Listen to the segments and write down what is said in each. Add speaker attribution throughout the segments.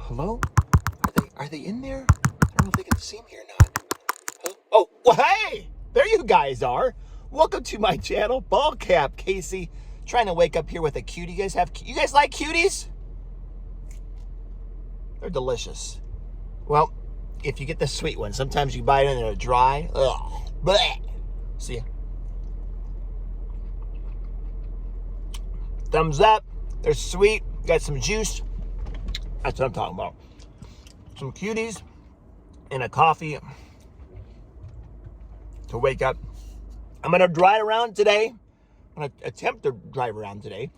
Speaker 1: Hello? Are they in there? I don't know if they can see me or not. Huh? Oh, well, hey! There you guys are. Welcome to my channel, Ball Cap Casey. Trying to wake up here with a cutie. You guys like cuties? They're delicious. Well, if you get the sweet ones, sometimes you buy it and they're dry. Ugh. Blech. See ya. Thumbs up. They're sweet. Got some juice. That's what I'm talking about. Some cuties and a coffee to wake up. I'm going to drive around today. I'm going to attempt to drive around today.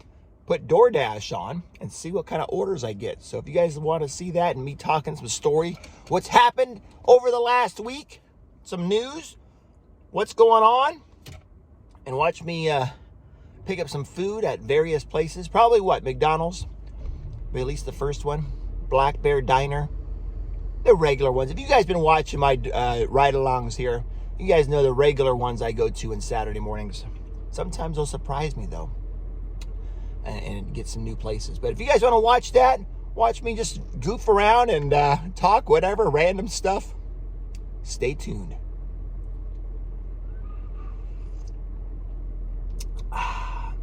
Speaker 1: Put DoorDash on and see what kind of orders I get. So if you guys want to see that and me talking some story, what's happened over the last week, some news, what's going on, and watch me pick up some food at various places. Probably what? McDonald's. But at least the first one. Black Bear Diner. The regular ones. If you guys been watching my ride-alongs here, you guys know the regular ones I go to on Saturday mornings. Sometimes they'll surprise me, though, and get some new places. But if you guys want to watch that, watch me just goof around and talk whatever, random stuff, stay tuned. A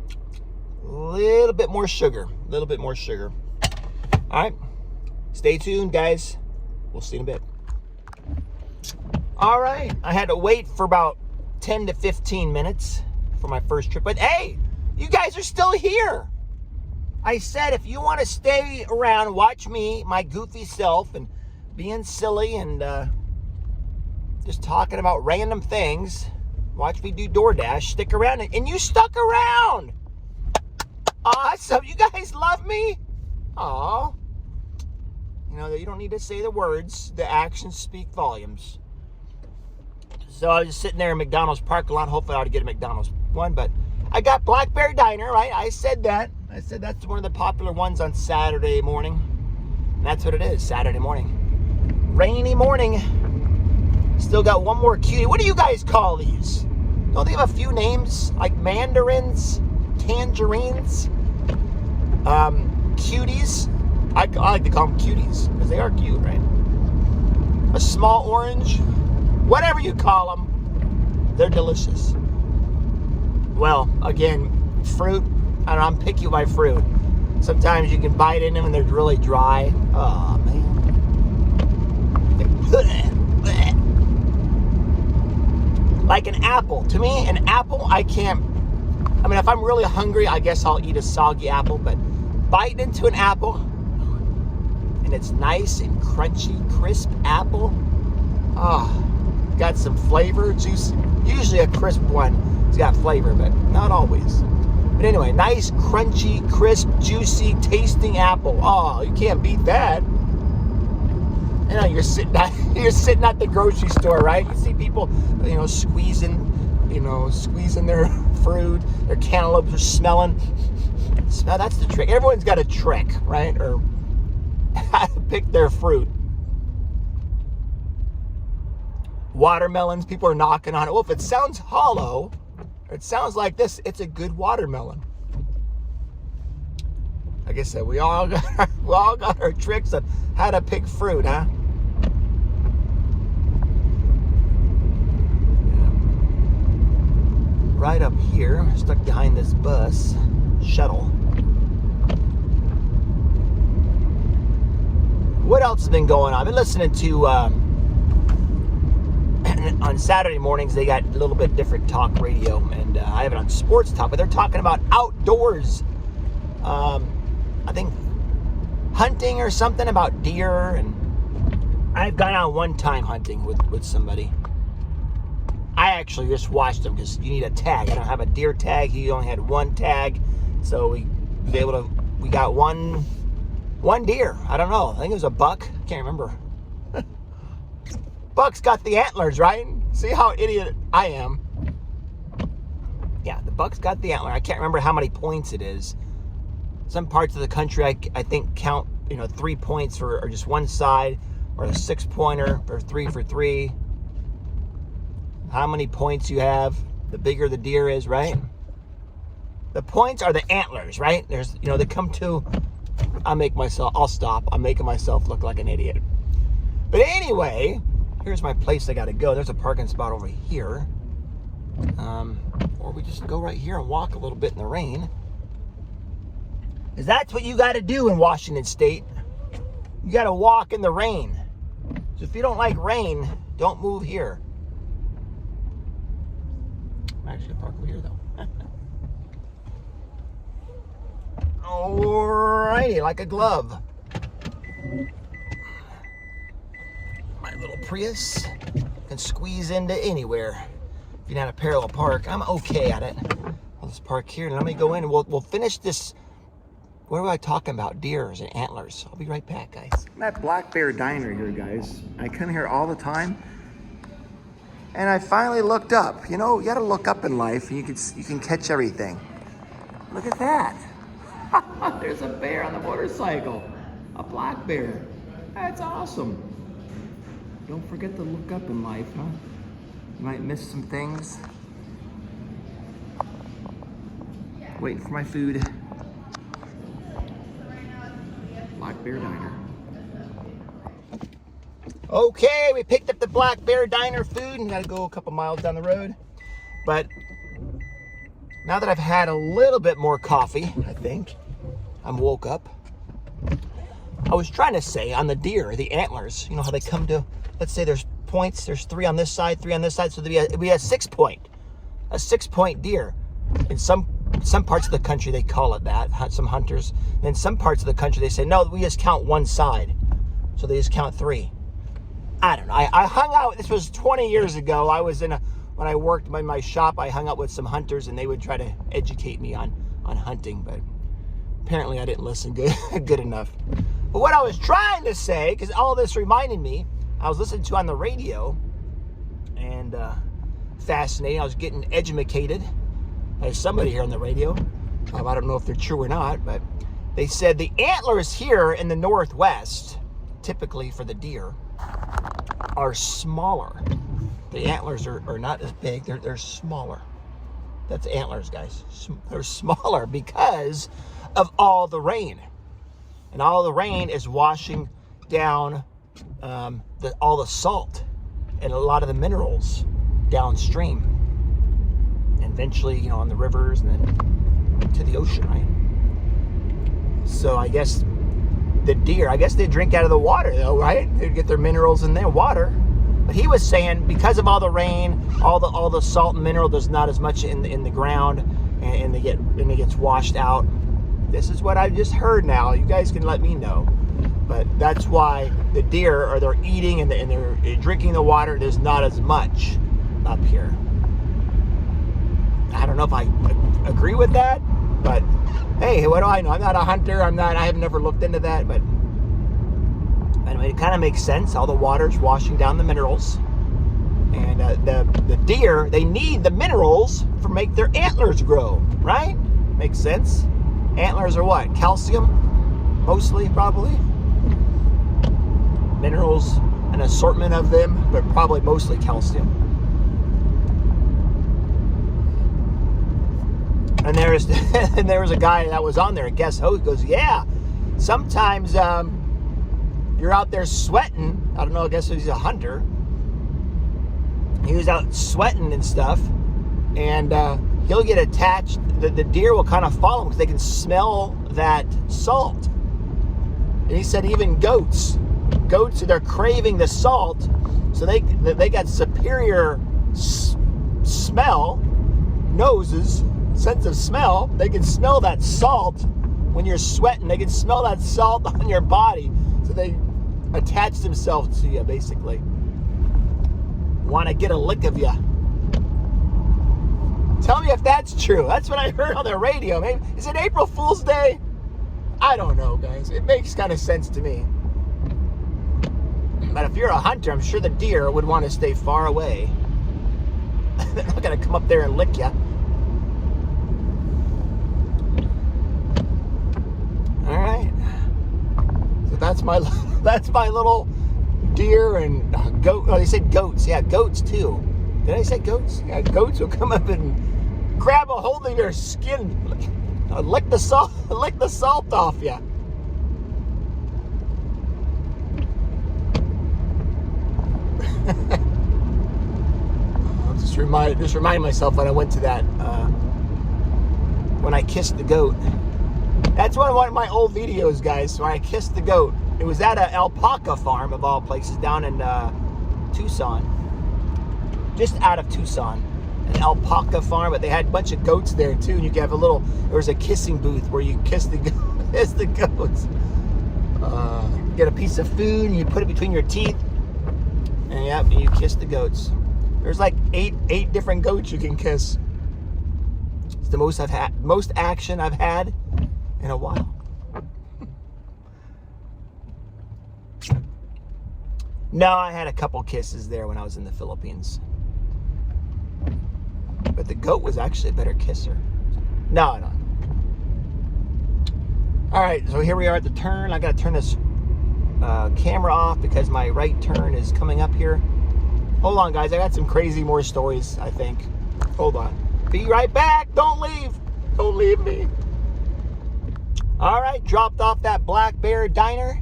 Speaker 1: little bit more sugar. All right. Stay tuned, guys. We'll see in a bit. All right. I had to wait for about 10 to 15 minutes for my first trip. But, hey, you guys are still here. I said if you want to stay around, watch me, my goofy self, and being silly and just talking about random things, watch me do DoorDash, stick around. And you stuck around. Awesome. You guys love me? Aw. You know, you don't need to say the words. The actions speak volumes. So I was just sitting there in McDonald's parking lot. Hopefully I ought to get a McDonald's one. But I got Black Bear Diner, right? I said that. I said that's one of the popular ones on Saturday morning. And that's what it is, Saturday morning. Rainy morning. Still got one more cutie. What do you guys call these? Don't they have a few names? Like mandarins, tangerines, cuties. I like to call them cuties because they are cute, right? A small orange, whatever you call them, they're delicious. Well, again, fruit. I don't know, I'm picky with my fruit. Sometimes you can bite in them and they're really dry. Oh, man. Like an apple. To me, an apple, I can't. I mean, if I'm really hungry, I guess I'll eat a soggy apple. But bite into an apple, and it's nice and crunchy, crisp apple. Got some flavor, juice. Usually a crisp one has got flavor, but not always. But anyway, nice, crunchy, crisp, juicy, tasting apple. Oh, you can't beat that. You know, you're sitting at the grocery store, right? You see people, squeezing their fruit. Their cantaloupes are smelling. That's the trick. Everyone's got a trick, right? Or how to pick their fruit. Watermelons, people are knocking on it. Well, if it sounds hollow, or it sounds like this, it's a good watermelon. Like I said, we all got our tricks of how to pick fruit, huh? Yeah. Right up here, stuck behind this bus shuttle. What else has been going on? I've been listening to, on Saturday mornings, they got a little bit different talk radio, and I have it on Sports Talk, but they're talking about outdoors. I think hunting or something about deer, and I've gone out one time hunting with somebody. I actually just watched them because you need a tag. I don't have a deer tag. He only had one tag, so we got one deer. I don't know. I think it was a buck. I can't remember. Buck's got the antlers, right? See how idiot I am. Yeah, the buck's got the antler. I can't remember how many points it is. Some parts of the country, I think, count, 3 points or just one side, or a 6-pointer, or 3 for 3. How many points you have, the bigger the deer is, right? The points are the antlers, right? There's, they come to I'll stop. I'm making myself look like an idiot. But anyway, here's my place I got to go. There's a parking spot over here. Or we just go right here and walk a little bit in the rain. Because that's what you got to do in Washington State. You got to walk in the rain. So if you don't like rain, don't move here. I'm actually going to park over here, though. Alrighty, like a glove. My little Prius can squeeze into anywhere. If you're not a parallel park, I'm okay at it. I'll just park here and let me go in and we'll finish this. What are I talking about? Deers and antlers. I'll be right back, guys. I'm at Black Bear Diner here, guys. I come here all the time. And I finally looked up. You know, you gotta look up in life and you can catch everything. Look at that. There's a bear on the motorcycle. A black bear. That's awesome. Don't forget to look up in life, huh? You might miss some things. Waiting for my food. Black Bear Diner. Okay, we picked up the Black Bear Diner food and gotta go a couple miles down the road. But now that I've had a little bit more coffee, I think, I'm woke up. I was trying to say on the deer, the antlers, you know how they come to, let's say there's points, there's 3 on this side, 3 on this side, so it'd be a 6-point deer. In some parts of the country, they call it that, some hunters. And in some parts of the country, they say, no, we just count one side. So they just count 3. I don't know. I hung out, this was 20 years ago. I was when I worked in my shop, I hung out with some hunters and they would try to educate me on hunting, but apparently I didn't listen good enough. But what I was trying to say, because all this reminded me, I was listening to on the radio, and fascinating. I was getting educated by somebody here on the radio. I don't know if they're true or not, but they said the antlers here in the Northwest, typically for the deer, are smaller. The antlers are not as big. They're smaller. That's antlers, guys. They're smaller because of all the rain. And all the rain is washing down all the salt and a lot of the minerals downstream. And eventually, you know, on the rivers and then to the ocean, right? So I guess the deer, they drink out of the water, though, right? They get their minerals in their water. But he was saying because of all the rain, all the salt and mineral, there's not as much in the ground, and it gets washed out. This is what I just heard. Now you guys can let me know. But that's why the deer they're eating and they're drinking the water. There's not as much up here. I don't know if I agree with that, but hey, what do I know? I'm not a hunter. I have never looked into that, but anyway, it kind of makes sense. All the water's washing down the minerals, and the deer, they need the minerals to make their antlers grow, right? Makes sense. Antlers are what? Calcium, mostly, probably. Minerals, an assortment of them, but probably mostly calcium. And there was a guy that was on there, a guest host, goes, yeah, sometimes you're out there sweating. I don't know, I guess he's a hunter. He was out sweating and stuff, and he'll get attached. The deer will kind of follow him because they can smell that salt. And he said even goats, they're craving the salt, so they got superior smell, noses, sense of smell. They can smell that salt when you're sweating. They can smell that salt on your body, so they attach themselves to you, basically. Want to get a lick of you. Tell me if that's true. That's what I heard on the radio. Maybe, is it April Fool's Day? I don't know, guys. It makes kind of sense to me. But if you're a hunter, I'm sure the deer would want to stay far away. They're not going to come up there and lick you. All right. So that's my little deer and goat. Oh, they said goats. Yeah, goats too. Did I say goats? Yeah, goats will come up and grab a hold of your skin, lick the salt off you. Just remind myself when I went to that, when I kissed the goat. That's one of my old videos, guys. When I kissed the goat. It was at an alpaca farm, of all places, down in Tucson. Just out of Tucson. An alpaca farm, but they had a bunch of goats there, too. And you could have there was a kissing booth where you kiss the goats. You get a piece of food, and you put it between your teeth. And yeah, you kiss the goats. There's like eight different goats you can kiss. It's the most action I've had in a while. No, I had a couple kisses there when I was in the Philippines. But the goat was actually a better kisser. No. All right, so here we are at the turn. I got to turn this camera off because my right turn is coming up here. Hold on, guys. I got some crazy more stories, I think. Hold on. Be right back. Don't leave. Don't leave me. All right, dropped off that Black Bear Diner.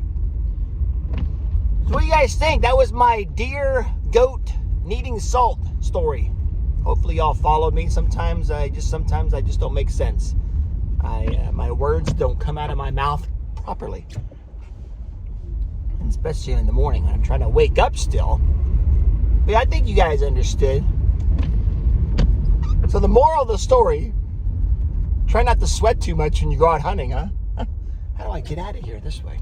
Speaker 1: So what do you guys think? That was my deer goat needing salt story. Hopefully y'all followed me. Sometimes I just don't make sense. My words don't come out of my mouth properly. And especially in the morning when I'm trying to wake up still. But I think you guys understood. So the moral of the story, try not to sweat too much when you go out hunting, huh? How do I get out of here this way?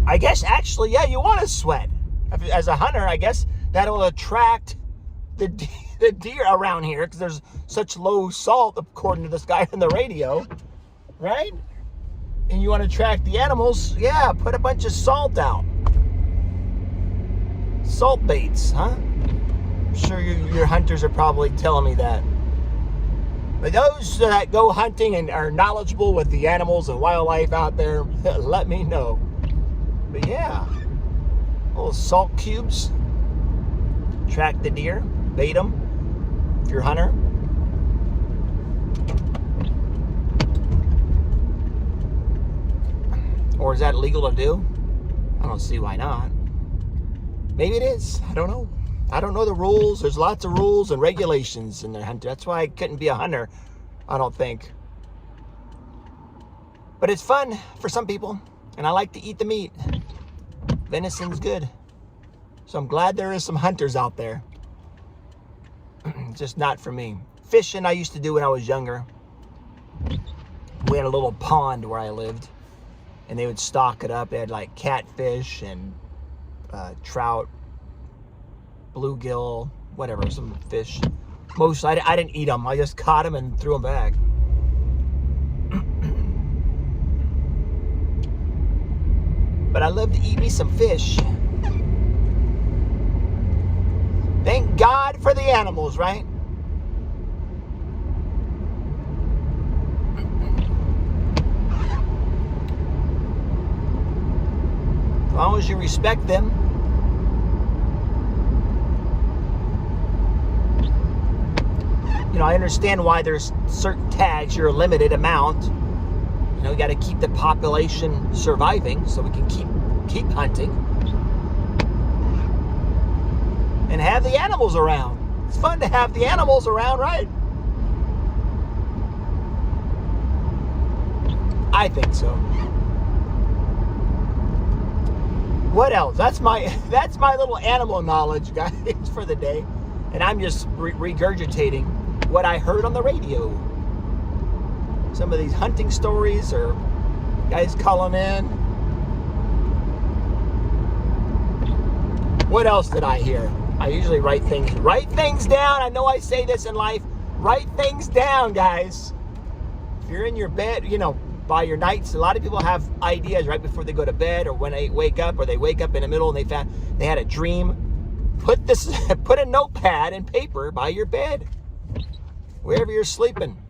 Speaker 1: I guess actually, yeah, you want to sweat. As a hunter, I guess that'll attract the deer around here because there's such low salt, according to this guy on the radio, right? And you want to attract the animals, yeah, put a bunch of salt out. Salt baits, huh? I'm sure your hunters are probably telling me that. But those that go hunting and are knowledgeable with the animals and wildlife out there, let me know. But yeah, little salt cubes, attract the deer, bait them if you're a hunter. Or is that illegal to do? I don't see why not. Maybe it is. I don't know. I don't know the rules. There's lots of rules and regulations in the hunter. That's why I couldn't be a hunter, I don't think. But it's fun for some people, and I like to eat the meat. Venison's good. So I'm glad there is some hunters out there. Just not for me. Fishing I used to do when I was younger. We had a little pond where I lived, and they would stock it up. They had like catfish and trout, bluegill, whatever, some fish. Mostly, I didn't eat them. I just caught them and threw them back. But I love to eat me some fish. Thank God for the animals, right? As long as you respect them. You know, I understand why there's certain tags, you're a limited amount. You know, you got to keep the population surviving so we can keep hunting. And have the animals around. It's fun to have the animals around, right? I think so. What else? That's my little animal knowledge, guys, for the day. And I'm just regurgitating what I heard on the radio. Some of these hunting stories or guys calling in. What else did I hear? I usually write things down. I know I say this in life. Write things down, guys. If you're in your bed, you know, by your nights, a lot of people have ideas right before they go to bed or when they wake up, or they wake up in the middle and they had a dream. Put a notepad and paper by your bed. Wherever you're sleeping,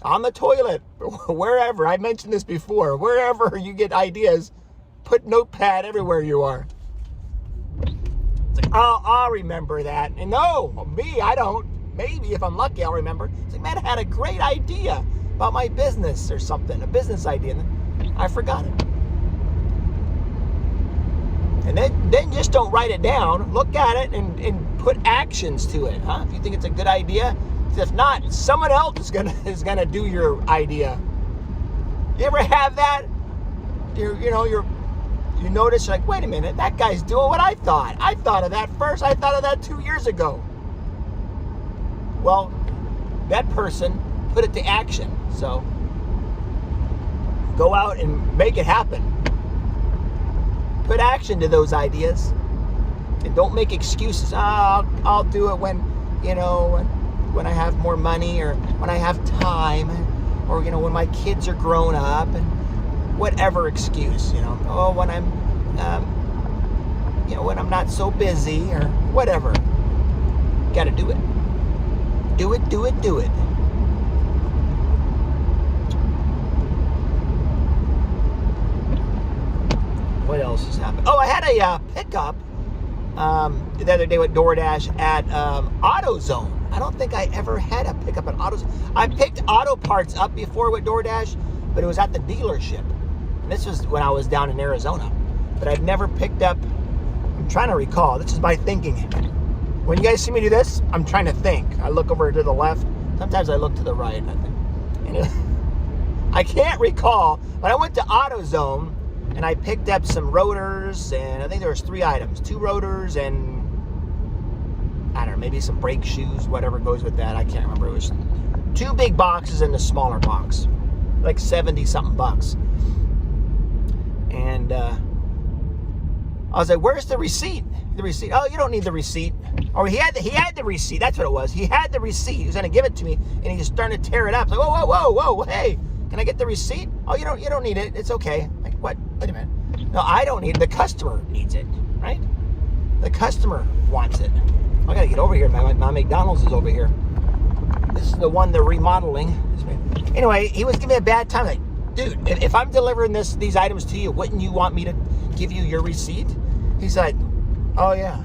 Speaker 1: on the toilet, wherever. I mentioned this before. Wherever you get ideas, put notepad everywhere you are. It's like, I'll remember that. And no, me, I don't. Maybe if I'm lucky, I'll remember. It's like, man, I had a great idea about my business or something, a business idea, and I forgot it. And then just don't write it down. Look at it and put actions to it, huh? If you think it's a good idea. If not, someone else is gonna do your idea. You ever have that? You notice, like, wait a minute, that guy's doing what I thought. I thought of that first. I thought of that 2 years ago. Well, that person put it to action. So go out and make it happen. Put action to those ideas. And don't make excuses. I'll do it when I have more money, or when I have time, or when my kids are grown up, and whatever excuse, when I'm when I'm not so busy, or whatever. Got to do it. Do it, do it, do it. What else has happened? Oh, I had a pickup the other day with DoorDash at AutoZone. I don't think I ever had a pickup at AutoZone. I picked auto parts up before with DoorDash, but it was at the dealership. And this was when I was down in Arizona. But I've never picked up. I'm trying to recall. This is my thinking. When you guys see me do this, I'm trying to think. I look over to the left. Sometimes I look to the right. I can't recall. But I went to AutoZone and I picked up some rotors, and I think there was 3 items. 2 rotors and, I don't know, maybe some brake shoes, whatever goes with that. I can't remember. It was 2 big boxes and a smaller box. Like 70-something bucks. And I was like, where's the receipt? The receipt. Oh, you don't need the receipt. Or he had the receipt. That's what it was. He had the receipt. He was going to give it to me, and he was starting to tear it up. It's like, whoa, whoa, whoa, whoa, hey, can I get the receipt? Oh, you don't need it. It's okay. Like, what? Wait a minute. No, I don't need it. The customer needs it, right? The customer wants it. I got to get over here. My McDonald's is over here. This is the one they're remodeling. Anyway, he was giving me a bad time. Like, dude, if I'm delivering these items to you, wouldn't you want me to give you your receipt? He's like, oh, yeah.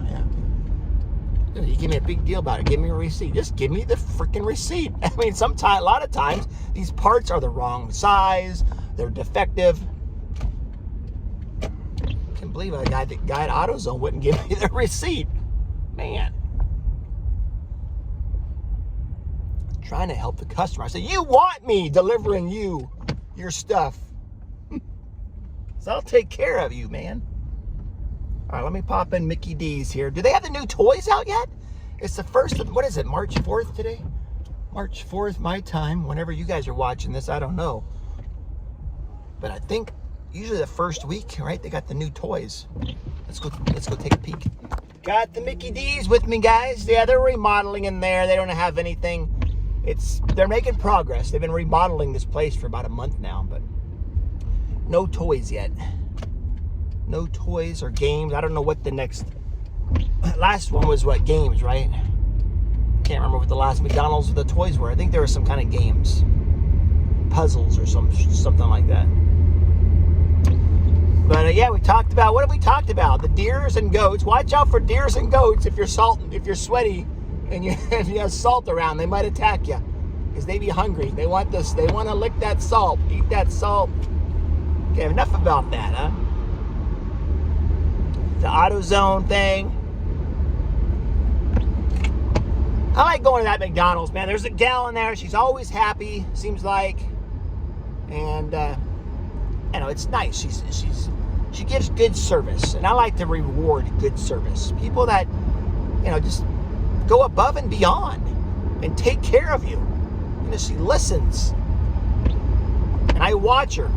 Speaker 1: Dude, you give me a big deal about it. Give me a receipt. Just give me the freaking receipt. I mean, a lot of times, these parts are the wrong size. They're defective. I can't believe the guy at AutoZone wouldn't give me the receipt. Man. Trying to help the customer. I said, you want me delivering you your stuff. So I'll take care of you, man. All right, let me pop in Mickey D's here. Do they have the new toys out yet? It's the first of, what is it, March 4th today? March 4th, my time. Whenever you guys are watching this, I don't know. But I think usually the first week, right? They got the new toys. Let's go take a peek. Got the Mickey D's with me, guys. Yeah, they're remodeling in there. They don't have anything. They're making progress. They've been remodeling this place for about a month now, but no toys yet. No toys or games. I don't know what the last one was. What games, right? Can't remember what the last McDonald's with the toys were. I think there were some kind of games, puzzles or something like that. But yeah, we talked about, what have we talked about? The deers and goats. Watch out for deers and goats if you're sweaty and if you have salt around. They might attack you because they be hungry. They want to lick that salt, eat that salt. Okay, enough about that, huh? The AutoZone thing. I like going to that McDonald's, man. There's a gal in there. She's always happy, seems like. And, it's nice. She gives good service. And I like to reward good service. People that, just go above and beyond and take care of you. She listens. And I watch her.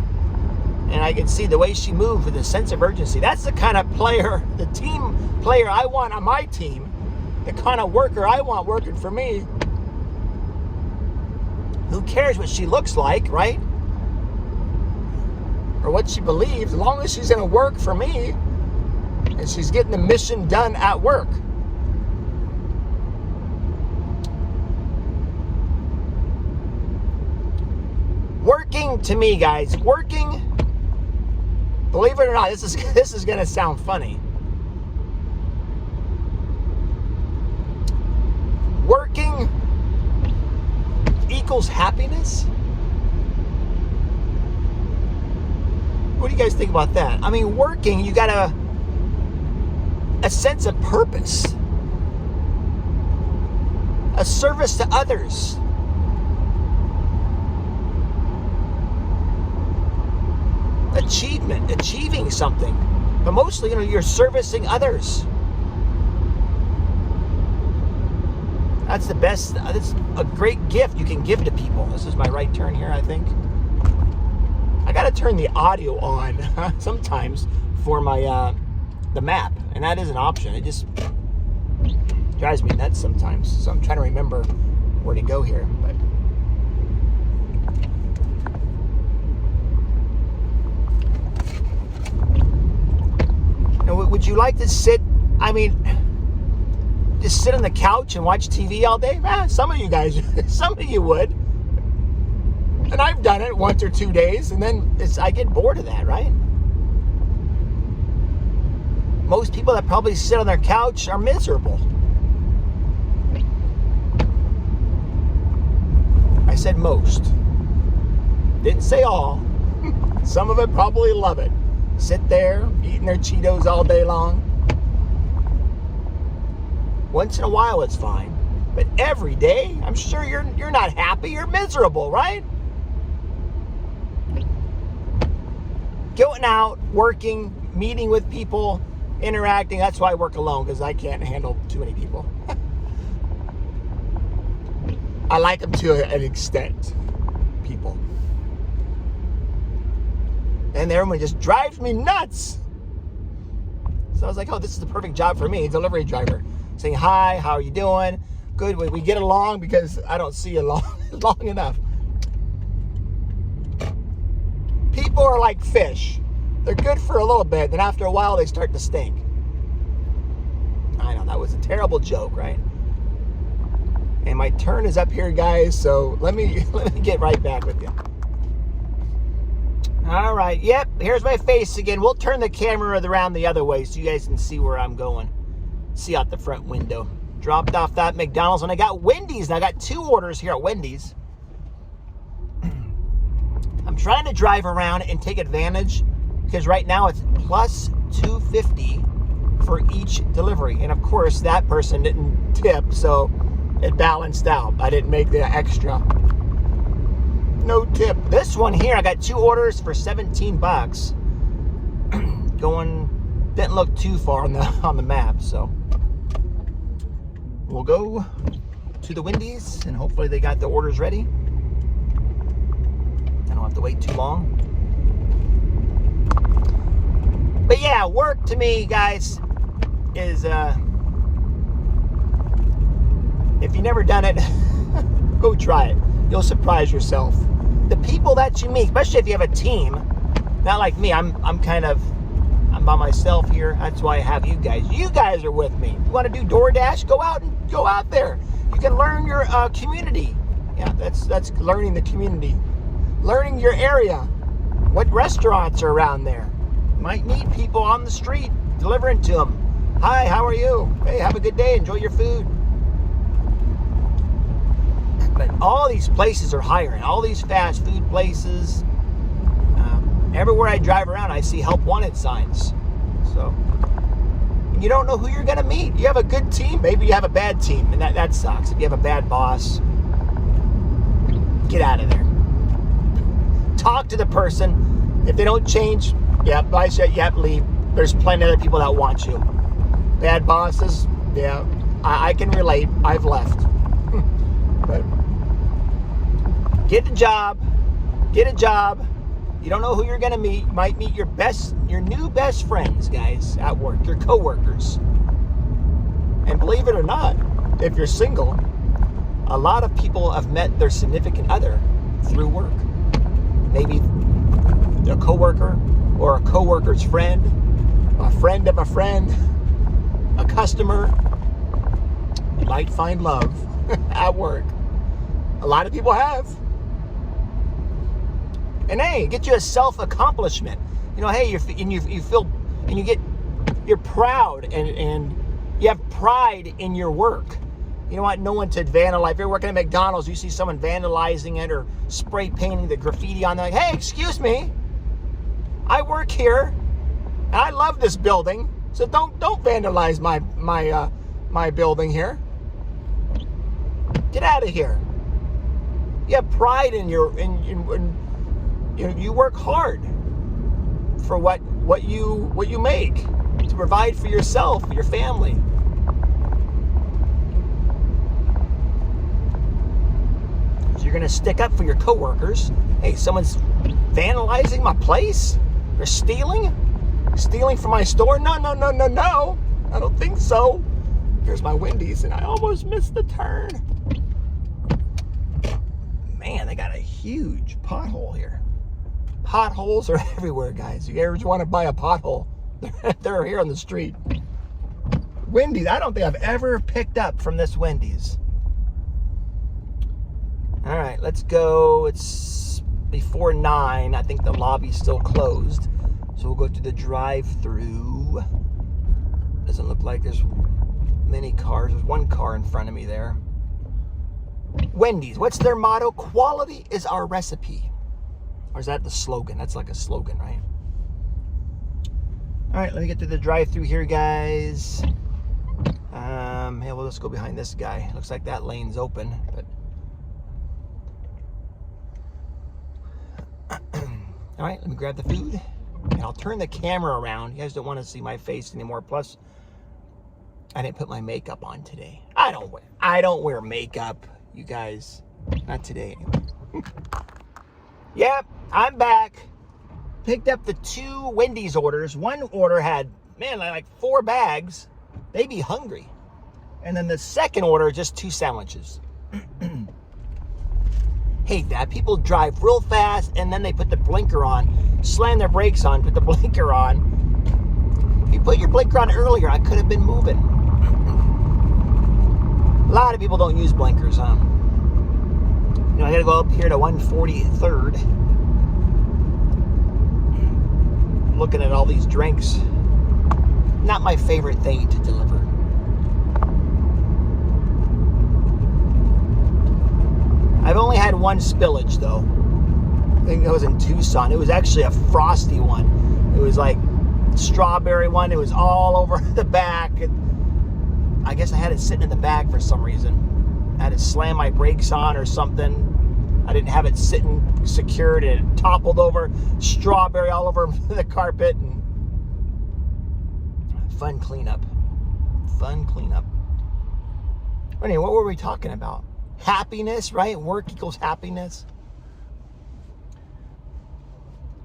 Speaker 1: And I can see the way she moves with a sense of urgency. That's the kind of player, the team player I want on my team. The kind of worker I want working for me. Who cares what she looks like, right? Or what she believes, as long as she's going to work for me and she's getting the mission done at work. Working, to me, guys, working, believe it or not, this is going to sound funny. Working equals happiness? What do you guys think about that? I mean, working, you gotta a sense of purpose, a service to others. Achieving something. But mostly, you're servicing others. That's the best. That's a great gift you can give to people. This is my right turn here, I think. I got to turn the audio on sometimes for my the map, and that is an option. It just drives me nuts sometimes. So I'm trying to remember where to go here. But would you like to sit? I mean, just sit on the couch and watch TV all day? Some of you guys, some of you would. And I've done it 1 or 2 days, and then I get bored of that, right? Most people that probably sit on their couch are miserable. I said most. Didn't say all. Some of it probably love it. Sit there, eating their Cheetos all day long. Once in a while, it's fine. But every day, I'm sure you're not happy. You're miserable, right? Going out, working, meeting with people, interacting. That's why I work alone, because I can't handle too many people. I like them to an extent, people. And everyone just drives me nuts. So I was like, oh, this is the perfect job for me, delivery driver. Saying, hi, how are you doing? Good, we get along because I don't see you long enough. People are like fish. They're good for a little bit, then after a while they start to stink. I know, that was a terrible joke, right? And my turn is up here, guys, so let me get right back with you. All right, yep, here's my face again. We'll turn the camera around the other way so you guys can see where I'm going. See out the front window. Dropped off that McDonald's, and I got Wendy's, and I got 2 orders here at Wendy's. I'm trying to drive around and take advantage, because right now it's plus $2.50 for each delivery. And of course, that person didn't tip, so it balanced out. I didn't make the extra. No tip. This one here, I got 2 orders for $17. Didn't look too far on the map, so we'll go to the Wendy's, and hopefully they got the orders ready. I don't have to wait too long. But yeah, work to me, guys, is if you've never done it, go try it. You'll surprise yourself. The people that you meet, especially if you have a team, not like me, I'm by myself here. That's why I have you guys. You guys are with me. You want to do DoorDash? Go out there. You can learn your community. Yeah, that's learning the community. Learning your area. What restaurants are around there? You might meet people on the street, delivering to them. Hi, how are you? Hey, have a good day. Enjoy your food. But all these places are hiring. All these fast food places. Everywhere I drive around, I see help wanted signs. So you don't know who you're going to meet. You have a good team. Maybe you have a bad team, and that sucks. If you have a bad boss, get out of there. Talk to the person. If they don't change, leave. There's plenty of other people that want you. Bad bosses, yeah, I can relate. I've left. But get a job. You don't know who you're going to meet. You might meet your new best friends, guys, at work, your coworkers. And believe it or not, if you're single, a lot of people have met their significant other through work. Maybe a coworker or a coworker's friend, a friend of a friend, a customer. You might find love at work. A lot of people have. And hey, get you a self-accomplishment. Hey, you're proud and you have pride in your work. You don't want no one to vandalize. If you're working at McDonald's, you see someone vandalizing it or spray painting the graffiti on there. Like, hey, excuse me. I work here and I love this building. So don't vandalize my building here. Get out of here. You have pride in you work hard for what you make to provide for yourself, your family. So you're gonna stick up for your coworkers. Hey, someone's vandalizing my place? They're stealing from my store? No. I don't think so. Here's my Wendy's, and I almost missed the turn. Man, they got a huge pothole here. Potholes are everywhere, guys. You ever want to buy a pothole? They're here on the street. Wendy's, I don't think I've ever picked up from this Wendy's. All right, let's go. It's before 9. I think the lobby's still closed. So we'll go to the drive-through. Doesn't look like there's many cars. There's one car in front of me there. Wendy's, what's their motto? Quality is our recipe. Or is that the slogan? That's like a slogan, right? All right, let me get to the drive-through here, guys. Yeah, we'll just go behind this guy. Looks like that lane's open, but all right, let me grab the food, and I'll turn the camera around. You guys don't want to see my face anymore. Plus, I didn't put my makeup on today. I don't wear makeup, you guys. Not today, anyway. Yep, I'm back. Picked up the 2 Wendy's orders. One order had, man, like 4 bags. They be hungry. And then the second order, just 2 sandwiches. Hate that. People drive real fast and then they put the blinker on, slam their brakes on, put the blinker on. If you put your blinker on earlier, I could have been moving. A lot of people don't use blinkers, huh? You know, I gotta go up here to 143rd. Looking at all these drinks. Not my favorite thing to deliver. I've only had one spillage though. I think it was in Tucson. It was actually a frosty one. It was like strawberry one. It was all over the back. I guess I had it sitting in the bag for some reason. I had to slam my brakes on or something. I didn't have it sitting secured, and it toppled over. Strawberry all over the carpet. And fun cleanup. Anyway, what were we talking about? Happiness, right? Work equals happiness.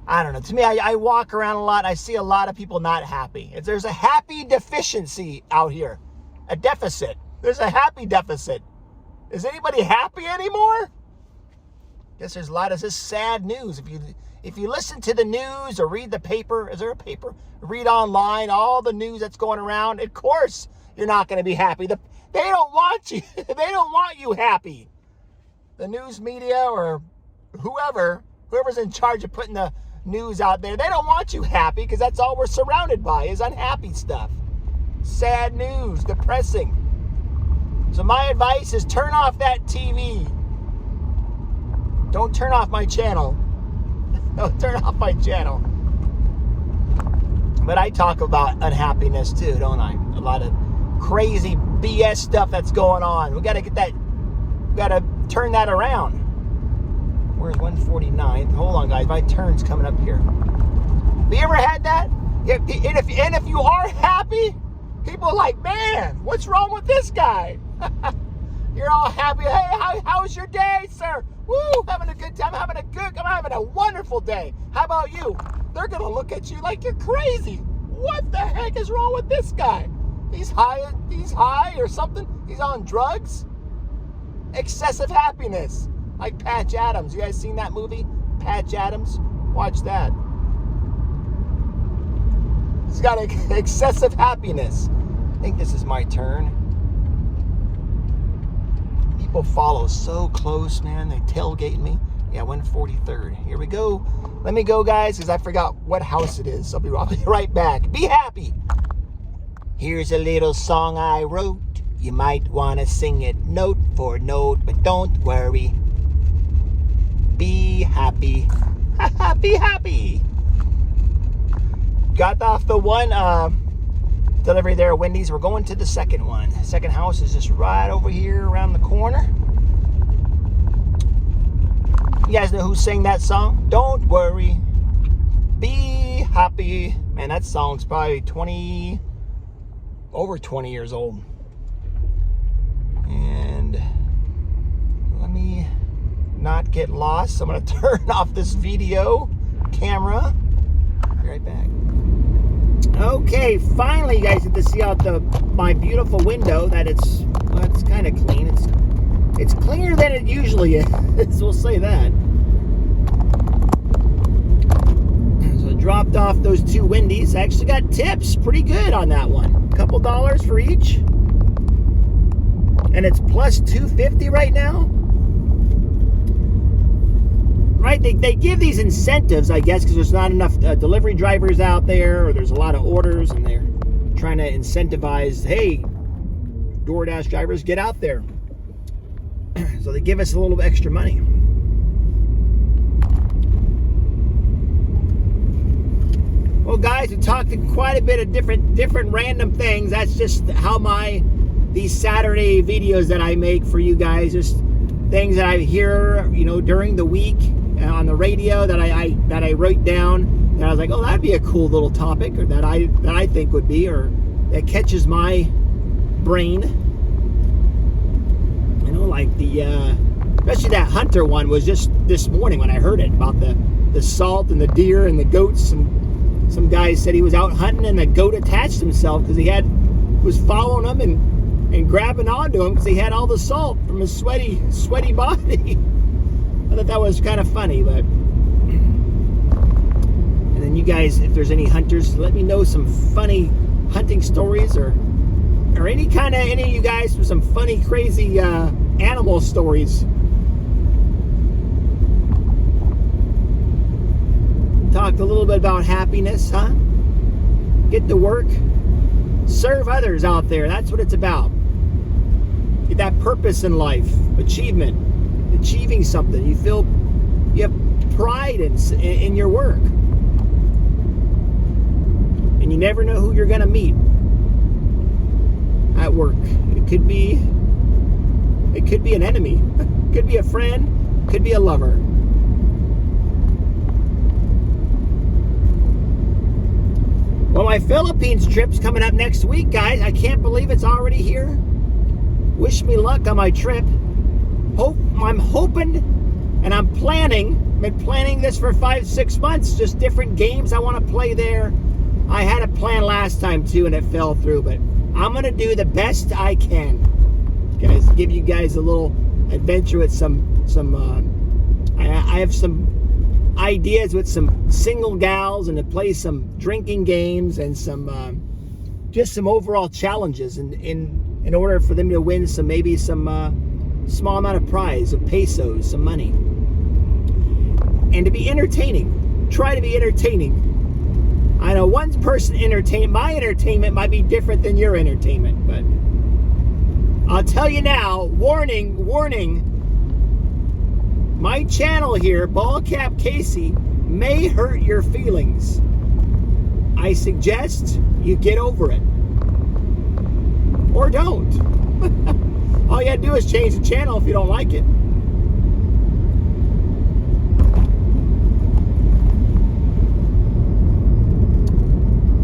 Speaker 1: I don't know. To me, I walk around a lot. I see a lot of people not happy. There's a happy deficiency out here. A deficit. There's a happy deficit. Is anybody happy anymore? Guess there's a lot of this sad news. If you listen to the news or read the paper, is there a paper? Read online, all the news that's going around. Of course, you're not going to be happy. They don't want you. They don't want you happy. The news media or whoever's in charge of putting the news out there, they don't want you happy because that's all we're surrounded by is unhappy stuff. Sad news, depressing. So my advice is turn off that TV. Don't turn off my channel. Don't turn off my channel. But I talk about unhappiness too, don't I? A lot of crazy BS stuff that's going on. We got to turn that around. Where's 149? Hold on, guys. My turn's coming up here. Have you ever had that? And if you are happy, people are like, man, what's wrong with this guy? You're all happy. Hey, how's your day, sir? Woo, having a good time. I'm having a wonderful day. How about you? They're going to look at you like you're crazy. What the heck is wrong with this guy? He's high or something. He's on drugs. Excessive happiness. Like Patch Adams. You guys seen that movie? Patch Adams? Watch that. He's got excessive happiness. I think this is my turn. People follow so close, man. They tailgate me. Yeah, 143rd. Here we go. Let me go, guys, because I forgot what house it is. I'll be right back. Be happy. Here's a little song I wrote. You might want to sing it note for note, but don't worry. Be happy. Be happy. Got off the one delivery there at Wendy's. We're going to the second one. Second house is just right over here around the corner. You guys know who sang that song? Don't worry, be happy. Man, that song's probably over 20 years old. And let me not get lost. So I'm going to turn off this video camera. Be right back. Okay, finally, you guys get to see out my beautiful window. That it's kind of clean. It's cleaner than it usually is. We'll say that. So I dropped off those 2 Wendy's. I actually got tips, pretty good on that one. A couple dollars for each, and it's plus $2.50 right now. Right, they give these incentives, I guess, because there's not enough delivery drivers out there, or there's a lot of orders, and they're trying to incentivize, hey, DoorDash drivers, get out there. So they give us a little extra money. Well, guys, we talked quite a bit of different random things. That's just how these Saturday videos that I make for you guys, just things that I hear, during the week on the radio that I wrote down, and I was like, oh, that'd be a cool little topic, or that I think would be, or that catches my brain. Like especially that hunter one was just this morning when I heard it about the salt and the deer and the goats, and some guy said he was out hunting and the goat attached himself because he was following him and grabbing onto him because he had all the salt from his sweaty body. I thought that was kind of funny, but. And then you guys, if there's any hunters, let me know some funny hunting stories, or any of you guys with some funny, crazy animal stories. Talked a little bit about happiness, huh? Get to work, serve others out there. That's what it's about. Get that purpose in life, achievement, achieving something. You feel you have pride in your work, and you never know who you're going to meet at work. It could be an enemy, could be a friend, could be a lover. Well, my Philippines trip's coming up next week, guys. I can't believe it's already here. Wish me luck on my trip. I'm hoping, and I'm planning. I've been planning this for 5-6 months. Just different games I want to play there. I had a plan last time too, and it fell through. But I'm gonna do the best I can, guys. Give you guys a little adventure with some. I have some ideas with some single gals, and to play some drinking games and some just some overall challenges in order for them to win some small amount of prize of pesos, some money, and to be entertaining. Try to be entertaining. I know one person my entertainment might be different than your entertainment, but I'll tell you now, warning, my channel here, Ballcap Casey, may hurt your feelings. I suggest you get over it. Or don't. All you gotta do is change the channel if you don't like it.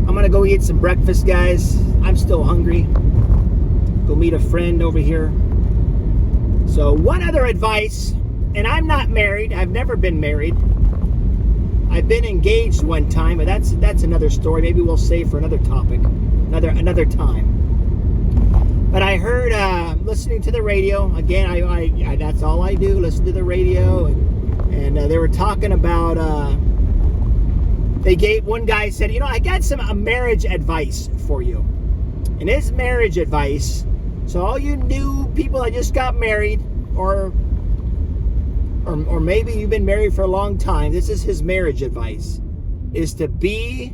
Speaker 1: I'm gonna go eat some breakfast, guys. I'm still hungry. Go meet a friend over here. So one other advice, and I'm not married. I've never been married. I've been engaged one time, but that's another story. Maybe we'll save for another topic, another time. But I heard listening to the radio again. I that's all I do. Listen to the radio, and they were talking about. One guy said, I got some marriage advice for you, and his marriage advice. So all you new people that just got married, or maybe you've been married for a long time, this is his marriage advice, is to be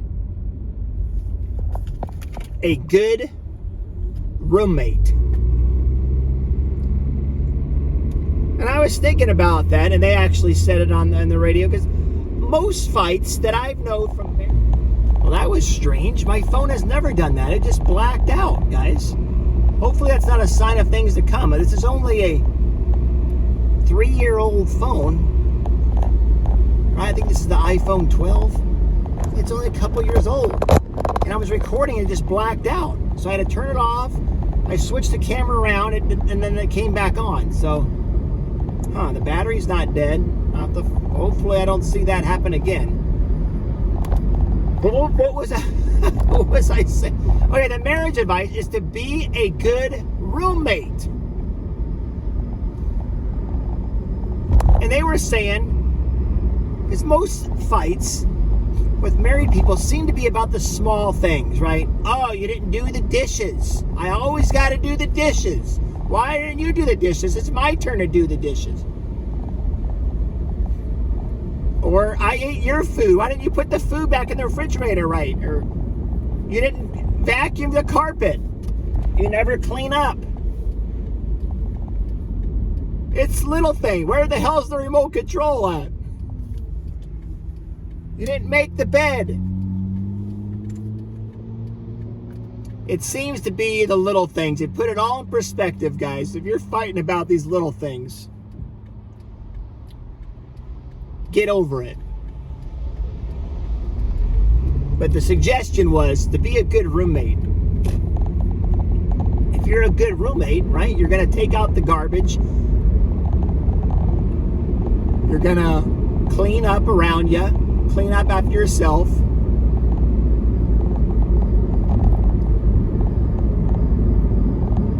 Speaker 1: a good roommate. And I was thinking about that, and they actually said it on the radio, because most fights that I've known from marriage, well, was strange. My phone has never done that. It just blacked out, guys. Hopefully that's not a sign of things to come. This is only a 3-year-old phone. I think this is the iPhone 12. It's only a couple years old. And I was recording and it just blacked out. So I had to turn it off. I switched the camera around and then it came back on. So, the battery's not dead. Hopefully I don't see that happen again. But what was that? What was I saying? Okay, the marriage advice is to be a good roommate. And they were saying, because most fights with married people seem to be about the small things, right? Oh, you didn't do the dishes. I always got to do the dishes. Why didn't you do the dishes? It's my turn to do the dishes. Or I ate your food. Why didn't you put the food back in the refrigerator right? Or you didn't vacuum the carpet. You never clean up. It's little thing. Where the hell's the remote control at? You didn't make the bed. It seems to be the little things. It put it all in perspective, guys. If you're fighting about these little things, get over it. But the suggestion was to be a good roommate. If you're a good roommate, right, you're going to take out the garbage. You're going to clean up around you. Clean up after yourself.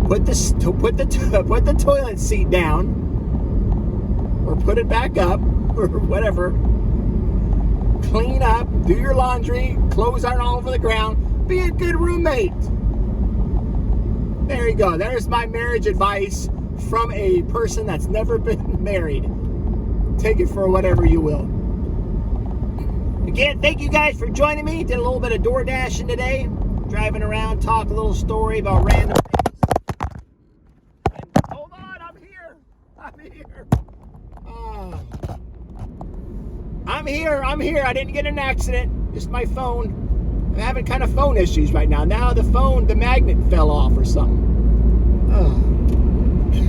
Speaker 1: Put the toilet seat down, or put it back up, or whatever. Clean up, do your laundry, clothes aren't all over the ground. Be a good roommate. There you go. There's my marriage advice from a person that's never been married. Take it for whatever you will. Again, thank you guys for joining me. Did a little bit of door dashing today. Driving around, talk a little story about random things. And, hold on, I'm here. I'm here. I didn't get in an accident. Just my phone. I'm having kind of phone issues right now. Now the magnet fell off or something.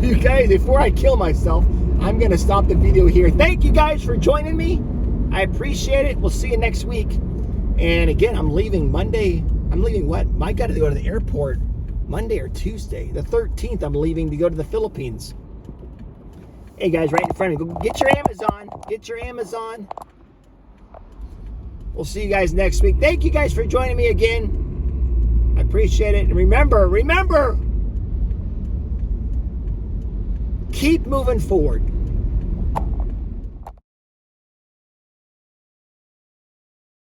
Speaker 1: You guys, before I kill myself, I'm going to stop the video here. Thank you guys for joining me. I appreciate it. We'll see you next week. And again, I'm leaving Monday. I'm leaving what? I got to go to the airport Monday or Tuesday. The 13th, I'm leaving to go to the Philippines. Hey guys, right in front of me. Go get your Amazon. Get your Amazon. We'll see you guys next week. Thank you guys for joining me again. I appreciate it. And remember, keep moving forward.